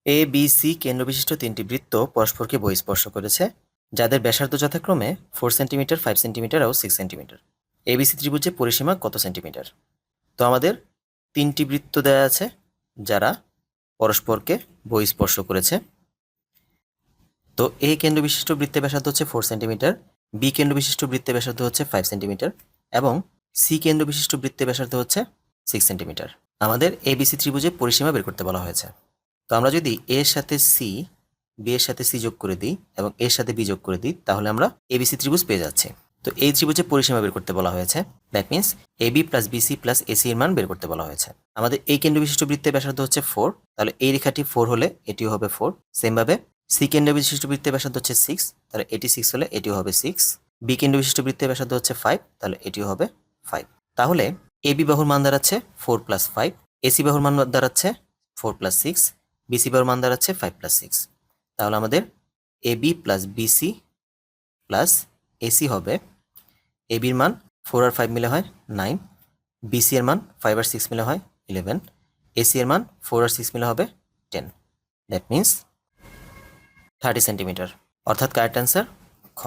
A B C কেন্দ্রবিশিষ্ট তিনটি বৃত্ত পরস্পরকে বহিঃস্পর্শ করেছে, যাদের ব্যাসার্ধ যথাক্রমে 4 সেন্টিমিটার, 5 সেন্টিমিটার ও 6 সেন্টিমিটার। এবিসি ত্রিভুজের পরিসীমা কত সেন্টিমিটার? তো আমাদের তিনটি বৃত্ত দেওয়া আছে যারা পরস্পরকে বহিঃস্পর্শ করেছে। তো এ কেন্দ্রবিশিষ্ট বৃত্তের ব্যাসার্ধ হচ্ছে 4 সেন্টিমিটার, বি কেন্দ্রবিশিষ্ট বৃত্তের ব্যাসার্ধ হচ্ছে 5 সেন্টিমিটার এবং সি কেন্দ্রবিশিষ্ট বৃত্তের ব্যাসার্ধ হচ্ছে 6 সেন্টিমিটার। আমাদের এবিসি ত্রিভুজের পরিসীমা বের করতে বলা হয়েছে। তো আমরা যদি এর সাথে সি, বি এর সাথে সি যোগ করে দিই এবং এর সাথে বি যোগ করে দিই, তাহলে আমরা এবিসি ত্রিভুজ পেয়ে যাচ্ছি। তো এই ত্রিভুজের পরিসীমা বের করতে বলা হয়েছে। That means AB plus BC plus AC এর মান বের করতে বলা হয়েছে। আমাদের এই কেন্দ্রবিশিষ্ট বৃত্তের ব্যাসার্ধ হচ্ছে 4, তাহলে এই রেখাটি 4 হলে এটিও হবে 4। সেমভাবে সি কেন্দ্রবিশিষ্ট বৃত্তের ব্যাসার্ধ হচ্ছে 6, তাহলে এটি 6 হলে এটিও হবে 6। বি কেন্দ্রবিশিষ্ট বৃত্তের ব্যাসার্ধ হচ্ছে 5, তাহলে এটিও হবে 5। তাহলে এবি বাহুর মান দাঁড়াচ্ছে 4 প্লাস 5, এসি বাহুর মান দাঁড়াচ্ছে 4 প্লাস 6, বিসি বাহুর মান দাঁড়াচ্ছে 5 প্লাস 6। তাহলে আমাদের AB plus BC plus AC হবে, এবির মান 4 আর 5 মিলে হয় 9, বিসি এর মান 5 আর 6 মিলে হয় 11, এসি এর মান 4 আর 6 মিলে হবে 10। That means 30 centimetre. অর্থাৎ কারেক্ট অ্যান্সার খ।